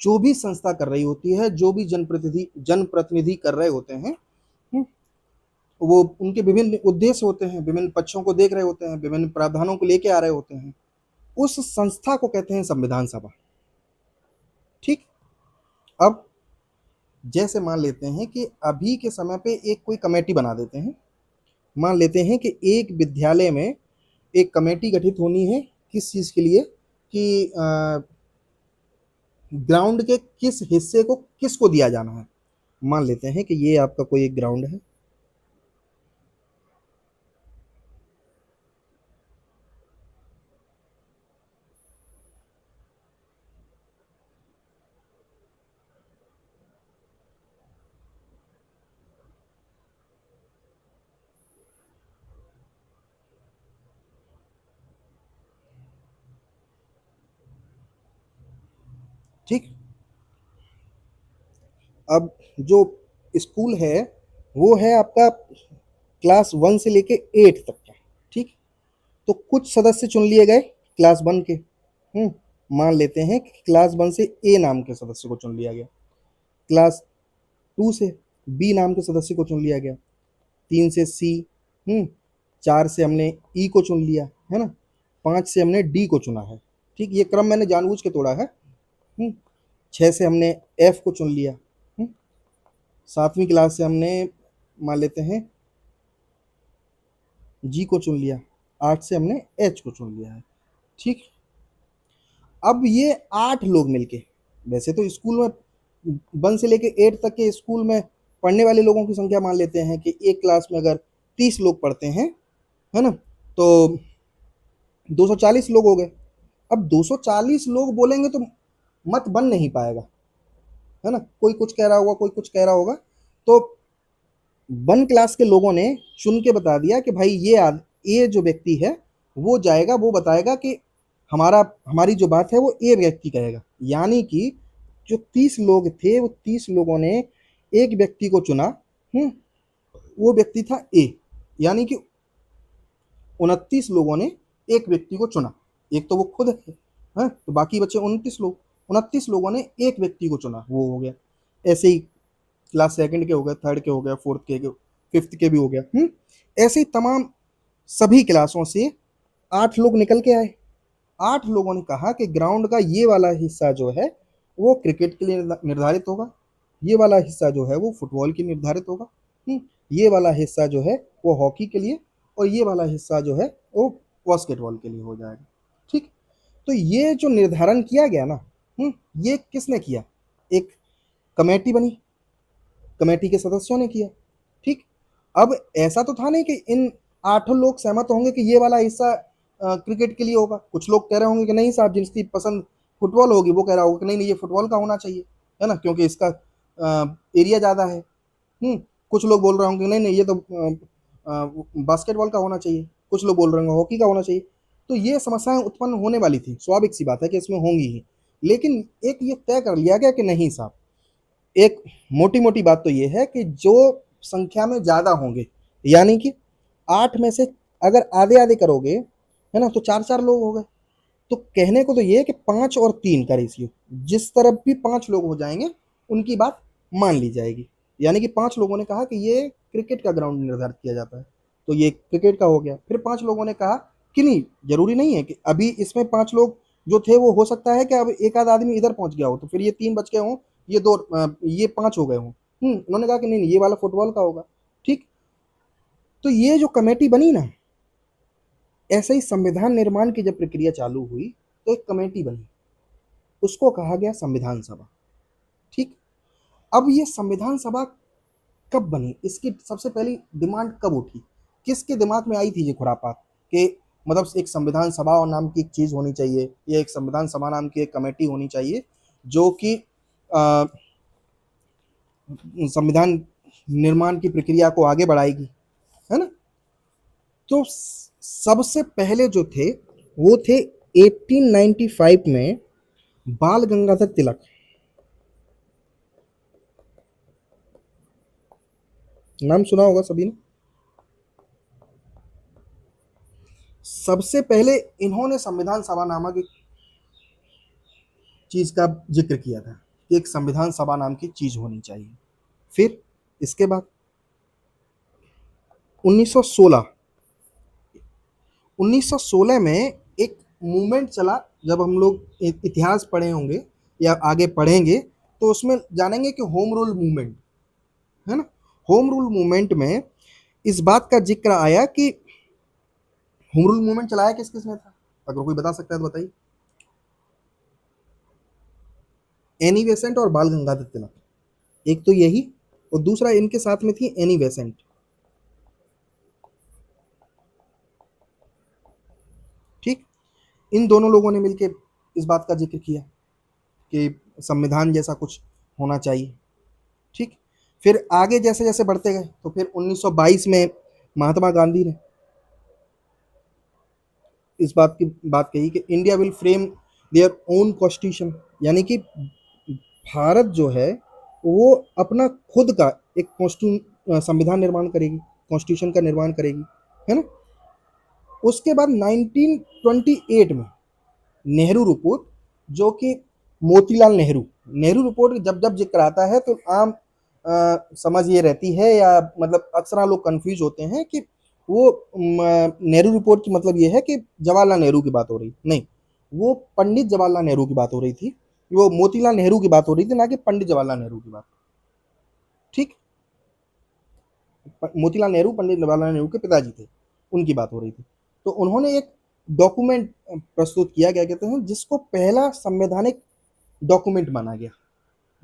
Speaker 1: जो भी संस्था कर रही होती है, जो भी जनप्रतिनिधि कर रहे होते हैं, हम्म, वो उनके विभिन्न उद्देश्य होते हैं, विभिन्न पक्षों को देख रहे होते हैं, विभिन्न प्रावधानों को लेके आ रहे होते हैं, उस संस्था को कहते हैं संविधान सभा, ठीक। अब जैसे मान लेते हैं कि अभी के समय पे एक कोई कमेटी बना देते हैं, मान लेते हैं कि एक विद्यालय में एक कमेटी गठित होनी है, किस चीज के लिए, कि ग्राउंड के किस हिस्से को किसको दिया जाना है। मान लेते हैं कि ये आपका कोई एक ग्राउंड है, ठीक। अब जो स्कूल है वो है आपका क्लास 1 से लेके 8 तक का, ठीक। तो कुछ सदस्य चुन लिए गए क्लास 1 के, मान लेते हैं कि क्लास 1 से ए नाम के सदस्य को चुन लिया गया, क्लास 2 से बी नाम के सदस्य को चुन लिया गया, 3 से सी, 4 से हमने ई को चुन लिया, है ना, 5 से हमने डी को चुना है, ठीक। ये क्रम मैंने जानबूझ के तोड़ा है। 6 से हमने एफ को चुन लिया, 7वीं क्लास से हमने मान लेते हैं जी को चुन लिया, 8 से हमने एच को चुन लिया है, ठीक। अब ये 8 लोग मिलके, वैसे तो स्कूल में 1 से लेके 8 तक के स्कूल में पढ़ने वाले लोगों की संख्या मान लेते हैं कि एक क्लास में अगर 30 लोग पढ़ते हैं, है ना, तो 240 लोग हो गए। अब 240 लोग बोलेंगे तो मत बन नहीं पाएगा, है ना? कोई कुछ कह रहा होगा, कोई कुछ कह रहा होगा, तो वन क्लास के लोगों ने चुन के बता दिया कि भाई ये जो व्यक्ति है वो जाएगा, वो बताएगा कि हमारा हमारी जो बात है वो ए व्यक्ति कहेगा। यानी कि जो 30 लोग थे, वो 30 लोगों ने एक व्यक्ति को चुना। वो व्यक्ति था ए। यानी कि 29 लोगों ने एक व्यक्ति को चुना। एक तो वो खुद है, हाँ? तो बाकी बचे 29 लोग। 29 लोगों ने एक व्यक्ति को चुना, वो हो गया। ऐसे ही क्लास सेकंड के हो गए, थर्ड के हो गए, फोर्थ के फिफ्थ के भी हो गया। ऐसे ही तमाम सभी क्लासों से 8 लोग निकल के आए। 8 लोगों ने कहा कि ग्राउंड का ये वाला हिस्सा जो है वो क्रिकेट के लिए निर्धारित होगा, ये वाला हिस्सा जो है वो फुटबॉल के लिए निर्धारित होगा, ये वाला हिस्सा जो है वो हॉकी के लिए, और ये वाला हिस्सा जो है वो बास्केटबॉल के लिए हो जाएगा। ठीक। तो ये जो निर्धारण किया गया ना, ये किसने किया? एक कमेटी बनी, कमेटी के सदस्यों ने किया। ठीक। अब ऐसा तो था नहीं कि इन 8 लोग सहमत होंगे कि ये वाला हिस्सा क्रिकेट के लिए होगा। कुछ लोग कह रहे होंगे कि नहीं साहब, जिसकी पसंद फुटबॉल होगी वो कह रहा होगा कि नहीं नहीं ये फुटबॉल का होना चाहिए, है ना, क्योंकि इसका एरिया ज़्यादा है। कुछ लोग बोल रहे होंगे नहीं नहीं ये तो बास्केटबॉल का होना चाहिए, कुछ लोग बोल रहे होंगे हॉकी का होना चाहिए। तो ये समस्याएं उत्पन्न होने वाली थी, स्वाभाविक सी बात है कि इसमें होंगी ही। लेकिन एक ये तय कर लिया गया कि नहीं साहब, एक मोटी मोटी बात तो ये है कि जो संख्या में ज्यादा होंगे, यानी कि 8 में से अगर आधे आधे करोगे, है ना, तो 4 4 लोग हो गए। तो कहने को तो ये है कि 5 और 3 का रेशियो, जिस तरफ भी 5 लोग हो जाएंगे उनकी बात मान ली जाएगी। यानी कि 5 लोगों ने कहा कि ये क्रिकेट का ग्राउंड निर्धारित किया जाता है, तो ये क्रिकेट का हो गया। फिर 5 लोगों ने कहा कि नहीं, जरूरी नहीं है कि अभी इसमें 5 लोग जो थे वो हो सकता है कि अब एक आध आदमी इधर पहुंच गया हो, तो फिर ये 3 बच गए हों, ये 5 हो गए हों। उन्होंने कहा कि नहीं नहीं ये वाला फुटबॉल का होगा। ठीक। तो ये जो कमेटी बनी ना, ऐसे ही संविधान निर्माण की जब प्रक्रिया चालू हुई तो एक कमेटी बनी, उसको कहा गया संविधान सभा। ठीक। अब ये संविधान सभा कब बनी, इसकी सबसे पहली डिमांड कब उठी, किसके दिमाग में आई थी ये खुरापात कि मतलब एक संविधान सभा और नाम की एक चीज होनी चाहिए, या एक संविधान सभा नाम की एक कमेटी होनी चाहिए जो कि संविधान निर्माण की प्रक्रिया को आगे बढ़ाएगी, है ना? तो सबसे पहले जो थे वो थे 1895 में बाल गंगाधर तिलक। नाम सुना होगा सभी ने। सबसे पहले इन्होंने संविधान सभा नामक एक चीज का जिक्र किया था कि एक संविधान सभा नाम की चीज होनी चाहिए। फिर इसके बाद 1916 1916 में एक मूवमेंट चला। जब हम लोग इतिहास पढ़े होंगे या आगे पढ़ेंगे तो उसमें जानेंगे कि होम रूल मूवमेंट, है ना। होम रूल मूवमेंट में इस बात का जिक्र आया कि होम रूल मूवमेंट चलाया किस किसने था, अगर कोई बता सकता है तो बताइए। एनी बेसेंट और बाल गंगाधर तिलक, एक तो यही, और दूसरा इनके साथ में थी एनी बेसेंट। ठीक। इन दोनों लोगों ने मिलकर इस बात का जिक्र किया कि संविधान जैसा कुछ होना चाहिए। ठीक। फिर आगे जैसे जैसे बढ़ते गए तो फिर 1922 में महात्मा गांधी ने इस बात कही कि India will frame their own constitution, यानी कि भारत जो है वो अपना खुद का एक संविधान निर्माण करेगी, कॉन्स्टिट्यूशन का निर्माण करेगी, है ना। उसके बाद 1928 में नेहरू रिपोर्ट, जो कि मोतीलाल नेहरू, नेहरू रिपोर्ट जब जब जिक्र आता है तो आम समझ ये रहती है, या मतलब अक्सर लोग कंफ्यूज होते हैं कि वो नेहरू रिपोर्ट की मतलब ये है कि जवाहरलाल नेहरू की बात हो रही, नहीं, वो पंडित जवाहरलाल नेहरू की बात हो रही थी। वो मोतीलाल नेहरू की बात हो रही थी, ना कि पंडित जवाहरलाल नेहरू की बात। ठीक। मोतीलाल नेहरू पंडित जवाहरलाल नेहरू के पिताजी थे, उनकी बात हो रही थी। तो उन्होंने एक डॉक्यूमेंट प्रस्तुत किया, क्या कहते हैं जिसको पहला संवैधानिक डॉक्यूमेंट माना गया,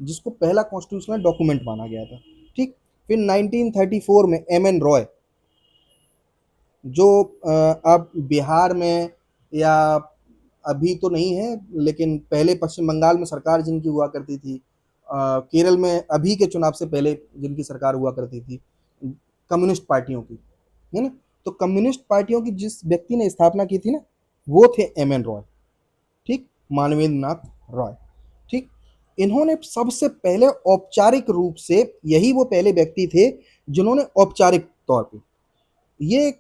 Speaker 1: जिसको पहला कॉन्स्टिट्यूशनल डॉक्यूमेंट माना गया था। ठीक। फिर 1934 में एम एन रॉय, जो आप बिहार में या अभी तो नहीं है, लेकिन पहले पश्चिम बंगाल में सरकार जिनकी हुआ करती थी, केरल में अभी के चुनाव से पहले जिनकी सरकार हुआ करती थी, कम्युनिस्ट पार्टियों की, है ना? तो कम्युनिस्ट पार्टियों की जिस व्यक्ति ने स्थापना की थी ना, वो थे एम एन रॉय, ठीक, मानवेंद्र नाथ रॉय, ठीक। इन्होंने सबसे पहले औपचारिक रूप से, यही वो पहले व्यक्ति थे जिन्होंने औपचारिक तौर पे, ये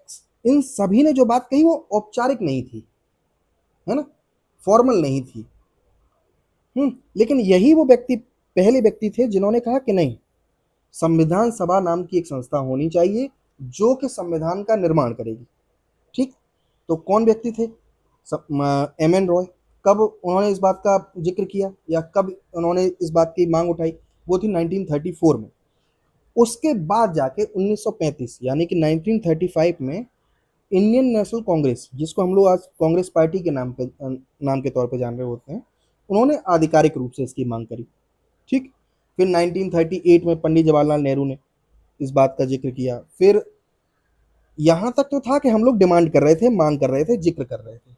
Speaker 1: इन सभी ने जो बात कही वो औपचारिक नहीं थी, है ना, फॉर्मल नहीं थी। लेकिन यही वो व्यक्ति, पहले व्यक्ति थे जिन्होंने कहा कि नहीं, संविधान सभा नाम की एक संस्था होनी चाहिए जो कि संविधान का निर्माण करेगी, ठीक। तो कौन व्यक्ति थे? M N Roy. कब उन्होंने इस बात का जिक्र किया या कब उन्होंने इस बात की मांग उठाई? वो थी 1934 में। उसके बाद जाके 1935 यानी कि 1935 में इंडियन नेशनल कांग्रेस, जिसको हम लोग आज कांग्रेस पार्टी के नाम के तौर पे जान रहे होते हैं, उन्होंने आधिकारिक रूप से इसकी मांग करी, ठीक। फिर 1938 में पंडित जवाहरलाल नेहरू ने इस बात का जिक्र किया। फिर यहां तक तो था कि हम लोग डिमांड कर रहे थे, मांग कर रहे थे, जिक्र कर रहे थे।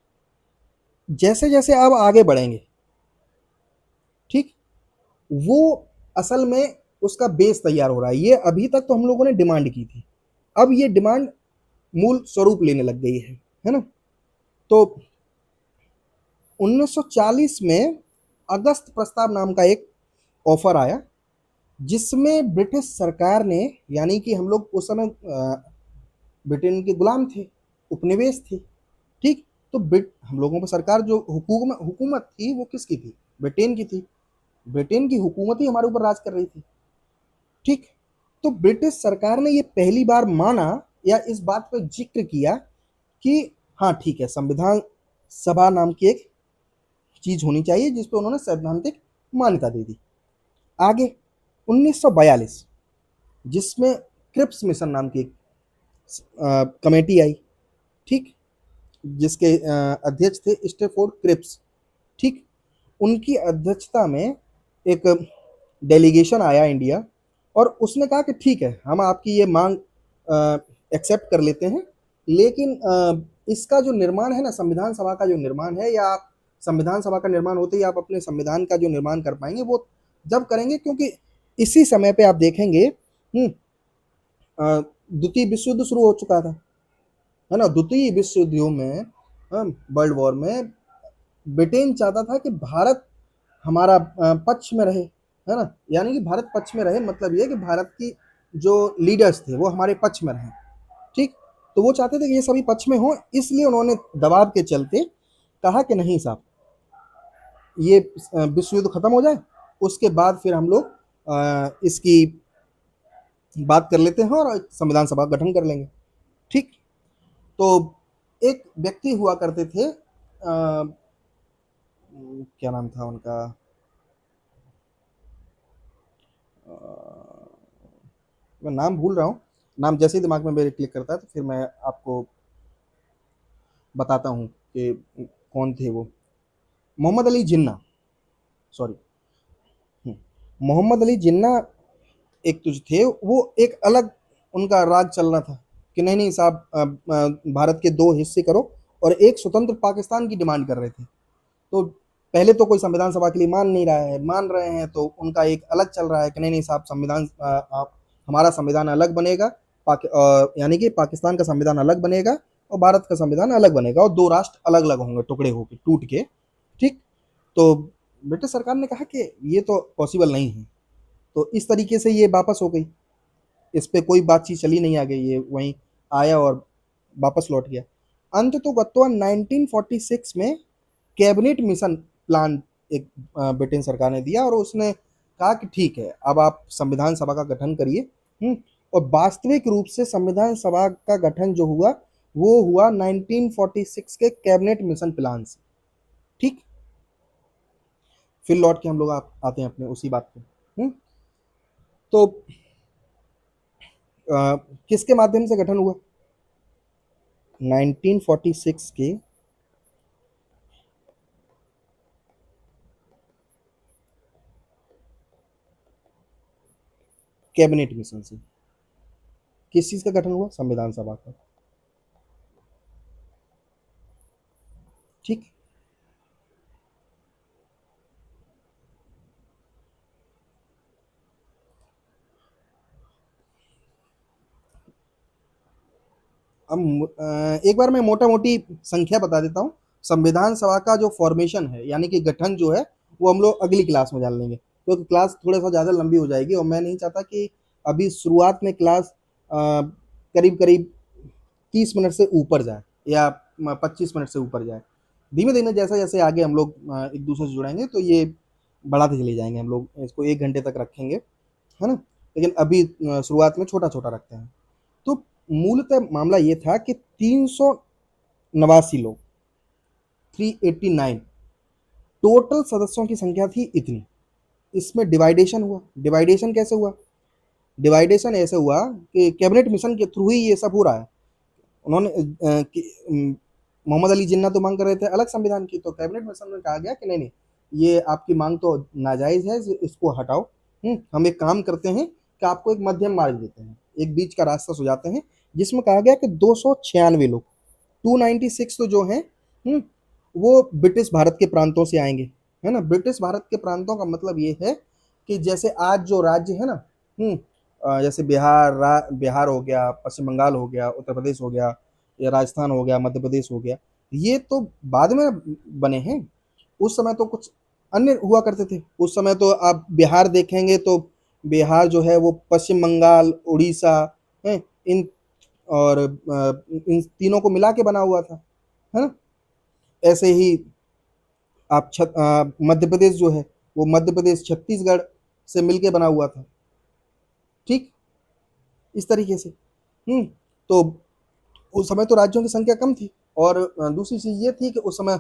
Speaker 1: जैसे जैसे अब आगे बढ़ेंगे, ठीक, वो असल में उसका बेस तैयार हो रहा है। ये अभी तक तो हम लोगों ने डिमांड की थी, अब ये डिमांड मूल स्वरूप लेने लग गई है ना? तो 1940 में अगस्त प्रस्ताव नाम का एक ऑफर आया, जिसमें ब्रिटिश सरकार ने, यानी कि हम लोग उस समय ब्रिटेन के गुलाम थे, उपनिवेश थे, ठीक। तो हम लोगों पर सरकार जो हुकूमत थी वो किसकी थी? ब्रिटेन की थी। ब्रिटेन की हुकूमत ही हमारे ऊपर राज कर रही थी, ठीक। तो ब्रिटिश सरकार ने ये पहली बार माना या इस बात पर जिक्र किया कि हाँ ठीक है, संविधान सभा नाम की एक चीज होनी चाहिए, जिस पर उन्होंने सैद्धांतिक मान्यता दे दी। आगे 1942, जिसमें क्रिप्स मिशन नाम की एक कमेटी आई, ठीक, जिसके अध्यक्ष थे स्टेफोर्ड क्रिप्स, ठीक। उनकी अध्यक्षता में एक डेलीगेशन आया इंडिया, और उसने कहा कि ठीक है, हम आपकी ये मांग एक्सेप्ट कर लेते हैं, लेकिन इसका जो निर्माण है ना, संविधान सभा का जो निर्माण है, या आप संविधान सभा का निर्माण होते ही आप अपने संविधान का जो निर्माण कर पाएंगे वो जब करेंगे, क्योंकि इसी समय पे आप देखेंगे द्वितीय विश्व युद्ध शुरू हो चुका था, है ना? द्वितीय विश्व युद्ध में, वर्ल्ड वॉर में ब्रिटेन चाहता था कि भारत हमारा पक्ष में रहे, है ना? यानी कि भारत पक्ष में रहे, मतलब ये कि भारत की जो लीडर्स थे वो हमारे पक्ष में रहें, ठीक। तो वो चाहते थे कि ये सभी पक्ष में हो, इसलिए उन्होंने दबाव के चलते कहा कि नहीं साहब, ये विश्व युद्ध खत्म हो जाए, उसके बाद फिर हम लोग इसकी बात कर लेते हैं और संविधान सभा का गठन कर लेंगे, ठीक। तो एक व्यक्ति हुआ करते थे, क्या नाम था उनका, मैं नाम भूल रहा हूँ। नाम जैसे ही दिमाग में मेरे क्लिक करता है तो फिर मैं आपको बताता हूँ कि कौन थे वो। मोहम्मद अली जिन्ना, सॉरी, मोहम्मद अली जिन्ना एक तो थे, वो एक अलग उनका राज चल रहा था कि नहीं नहीं साहब, भारत के दो हिस्से करो, और एक स्वतंत्र पाकिस्तान की डिमांड कर रहे थे। तो पहले तो कोई संविधान सभा के लिए मान रहे हैं, तो उनका एक अलग चल रहा है कि नहीं नहीं साहब, हमारा संविधान अलग बनेगा, यानी कि पाकिस्तान का संविधान अलग बनेगा और भारत का संविधान अलग बनेगा, और दो राष्ट्र अलग अलग होंगे, टुकड़े होके, टूट के, ठीक। तो ब्रिटिश सरकार ने कहा कि ये तो पॉसिबल नहीं है, तो इस तरीके से ये वापस हो गई, इस पे कोई बातचीत चली नहीं, आ गई, ये वहीं आया और वापस लौट गया। अंत तो गत्वा 1946 में कैबिनेट मिशन प्लान एक ब्रिटेन सरकार ने दिया, और उसने कहा कि ठीक है, अब आप संविधान सभा का गठन करिए। और वास्तविक रूप से संविधान सभा का गठन जो हुआ वो हुआ 1946 के कैबिनेट मिशन प्लान से, ठीक। फिर लौट के हम लोग आते हैं अपने उसी बात पे। तो किसके माध्यम से गठन हुआ? 1946 के कैबिनेट मिशन से किस चीज का गठन हुआ? संविधान सभा का, ठीक। एक बार मैं मोटा मोटी संख्या बता देता हूँ। संविधान सभा का जो फॉर्मेशन है यानी कि गठन जो है वो हम लोग अगली क्लास में जान लेंगे, क्योंकि क्लास थोड़ा सा ज़्यादा लंबी हो जाएगी और मैं नहीं चाहता कि अभी शुरुआत में क्लास करीब करीब 30 मिनट से ऊपर जाए या 25 मिनट से ऊपर जाए। धीमे धीमे जैसे जैसे आगे हम लोग एक दूसरे से जुड़ेंगे तो ये बढ़ाते चले जाएंगे, हम लोग इसको 1 घंटे तक रखेंगे, है ना। लेकिन अभी शुरुआत में छोटा छोटा रखते हैं। तो मूलतः मामला ये था कि 389 लोग, 389 टोटल सदस्यों की संख्या थी इतनी। इसमें डिवाइडेशन हुआ। डिवाइडेशन कैसे हुआ? डिवाइडेशन ऐसे हुआ कि कैबिनेट मिशन के थ्रू ही ये सब हो रहा है। उन्होंने मोहम्मद अली जिन्ना तो मांग कर रहे थे अलग संविधान की, तो कैबिनेट मिशन में कहा गया कि नहीं नहीं, ये आपकी मांग तो नाजायज है, इसको हटाओ। हम एक काम करते हैं कि आपको एक मध्यम मार्ग देते हैं, एक बीच का रास्ता सुझाते हैं, जिसमें कहा गया कि 296 लोग, 296 तो जो हैं, वो ब्रिटिश भारत के प्रांतों से आएंगे, है ना। ब्रिटिश भारत के प्रांतों का मतलब ये है कि जैसे आज जो राज्य है ना, जैसे बिहार हो गया, पश्चिम बंगाल हो गया, उत्तर प्रदेश हो गया, या राजस्थान हो गया, मध्य प्रदेश हो गया, ये तो बाद में बने हैं। उस समय तो कुछ अन्य हुआ करते थे। उस समय तो आप बिहार देखेंगे तो बिहार जो है वो पश्चिम बंगाल, उड़ीसा है, इन और इन तीनों को मिला के बना हुआ था, है ना। ऐसे ही आप मध्य प्रदेश जो है वो मध्य प्रदेश छत्तीसगढ़ से मिलके बना हुआ था, ठीक, इस तरीके से। तो उस समय तो राज्यों की संख्या कम थी, और दूसरी चीज ये थी कि उस समय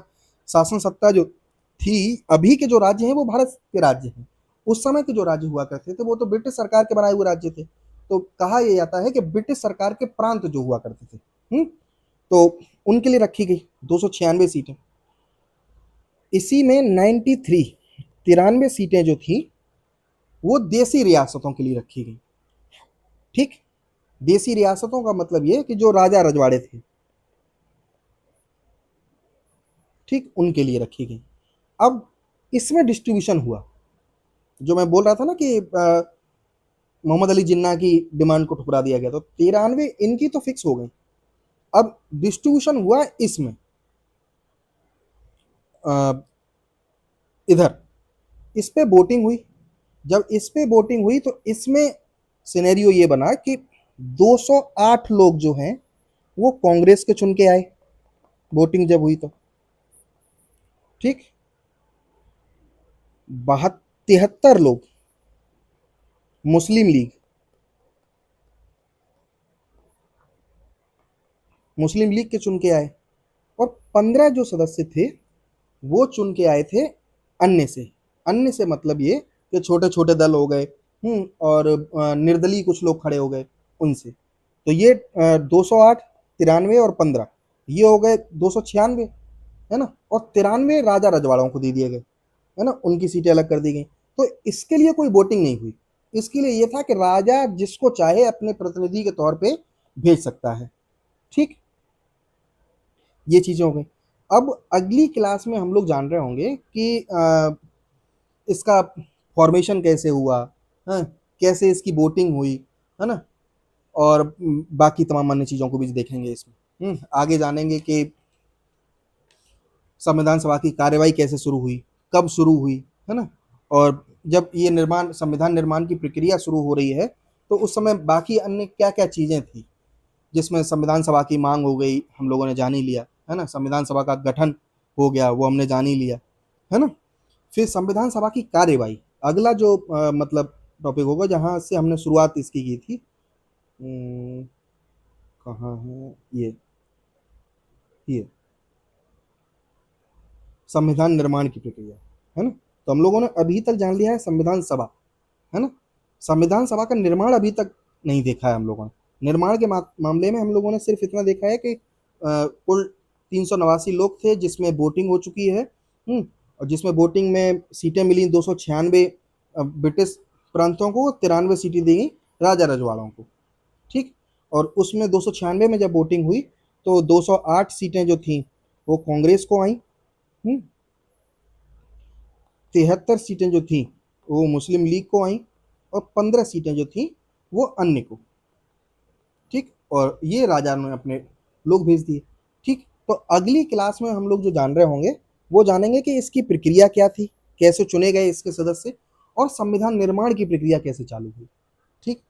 Speaker 1: शासन सत्ता जो थी, अभी के जो राज्य हैं वो भारत के राज्य हैं, उस समय के जो राज्य हुआ करते थे वो तो ब्रिटिश सरकार के बनाए हुए राज्य थे। तो कहा यह जाता है कि ब्रिटिश सरकार के प्रांत जो हुआ करते थे, तो उनके लिए रखी गई 296 सीटें। इसी में 93 93 सीटें जो थी वो देसी रियासतों के लिए रखी गई, ठीक। देसी रियासतों का मतलब ये कि जो राजा रजवाड़े थे, ठीक, उनके लिए रखी गई। अब इसमें डिस्ट्रीब्यूशन हुआ, जो मैं बोल रहा था ना कि मोहम्मद अली जिन्ना की डिमांड को ठुकरा दिया गया, तो 93 इनकी तो फिक्स हो गई। अब डिस्ट्रीब्यूशन हुआ इसमें, अ, इधर इस पे वोटिंग हुई। जब इस पे वोटिंग हुई तो इसमें सिनेरियो ये बना कि 208 लोग जो हैं वो कांग्रेस के चुन के आए, वोटिंग जब हुई तो, ठीक। 73 लोग मुस्लिम लीग, मुस्लिम लीग के चुन के आए, और 15 जो सदस्य थे वो चुन के आए थे अन्य से। अन्य से मतलब ये कि छोटे छोटे दल हो गए, और निर्दलीय कुछ लोग खड़े हो गए उनसे। तो ये 208, 93 और 15 ये हो गए 296, है ना। और 93 राजा रजवाड़ों को दे दिए गए, है ना, उनकी सीटें अलग कर दी गई। तो इसके लिए कोई वोटिंग नहीं हुई। इसके लिए ये था कि राजा जिसको चाहे अपने प्रतिनिधि के तौर पे भेज सकता है, ठीक। ये चीजें हो गई। अब अगली क्लास में हम लोग जान रहे होंगे कि इसका फॉर्मेशन कैसे हुआ, है, कैसे इसकी वोटिंग हुई, है ना। और बाकी तमाम अन्य चीज़ों को भी देखेंगे इसमें। आगे जानेंगे कि संविधान सभा की कार्यवाही कैसे शुरू हुई, कब शुरू हुई, है ना। और जब ये निर्माण, संविधान निर्माण की प्रक्रिया शुरू हो रही है, तो उस समय बाकी अन्य क्या क्या चीज़ें थी, जिसमें संविधान सभा की मांग हो गई, हम लोगों ने जान ही लिया, है ना। संविधान सभा का गठन हो गया, वो हमने जान ही लिया, है ना। फिर संविधान सभा की कार्यवाही अगला जो मतलब टॉपिक होगा, जहाँ से हमने शुरुआत इसकी की थी। अम, कहाँ है ये संविधान निर्माण की प्रक्रिया, है ना। तो हम लोगों ने अभी तक जान लिया है संविधान सभा, है ना। संविधान सभा का निर्माण अभी तक नहीं देखा है हम लोगों ने। निर्माण के मामले में हम लोगों ने सिर्फ इतना देखा है कि कुल 389 लोग थे जिसमें वोटिंग हो चुकी है, और जिसमें वोटिंग में सीटें मिली 296 ब्रिटिश प्रांतों को, 93 सीटें दी गई राजा रजवाड़ों को, ठीक। और उसमें 296 में जब वोटिंग हुई तो 208 सीटें जो थी वो कांग्रेस को आई, 73 सीटें जो थी वो मुस्लिम लीग को आई, और 15 सीटें जो थी वो अन्य को, ठीक। और ये राजा ने अपने लोग भेज दिए। ठीक, तो अगली क्लास में हम लोग जो जान रहे होंगे वो जानेंगे कि इसकी प्रक्रिया क्या थी, कैसे चुने गए इसके सदस्य, और संविधान निर्माण की प्रक्रिया कैसे चालू हुई। ठीक,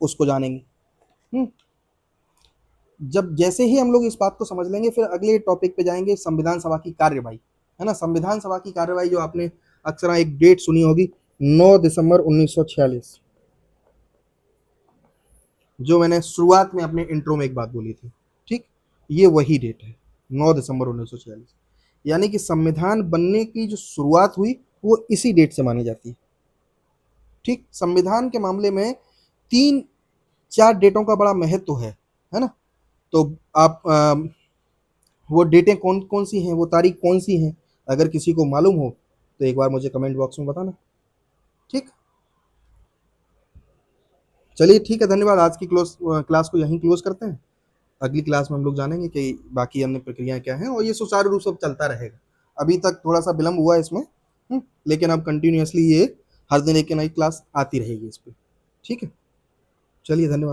Speaker 1: उसको जानेंगे। हम्म, जब जैसे ही हम लोग इस बात को समझ लेंगे फिर अगले टॉपिक पे जाएंगे, संविधान सभा की कार्यवाही, है ना। संविधान सभा की कार्यवाही जो आपने अक्सर एक डेट सुनी होगी, 9 दिसंबर 1946, जो मैंने शुरुआत में अपने इंट्रो में एक बात बोली थी। ठीक, ये वही डेट है, 9 दिसंबर 1946। यानी कि संविधान बनने की जो शुरुआत हुई वो इसी डेट से मानी जाती है। ठीक, संविधान के मामले में तीन चार डेटों का बड़ा महत्व है ना। तो आप वो डेटें कौन कौन सी हैं, वो तारीख कौन सी हैं, अगर किसी को मालूम हो तो एक बार मुझे कमेंट बॉक्स में बताना। ठीक, चलिए ठीक है, धन्यवाद। आज की क्लास को यहीं क्लोज करते हैं। अगली क्लास में हम लोग जानेंगे कि बाकी अन्य प्रक्रियाएं क्या हैं, और ये सुचारू रूप से चलता रहेगा। अभी तक थोड़ा सा विलंब हुआ है इसमें, लेकिन अब कंटिन्यूअसली ये हर दिन एक नई क्लास आती रहेगी इस पर। ठीक है, चलिए धन्यवाद।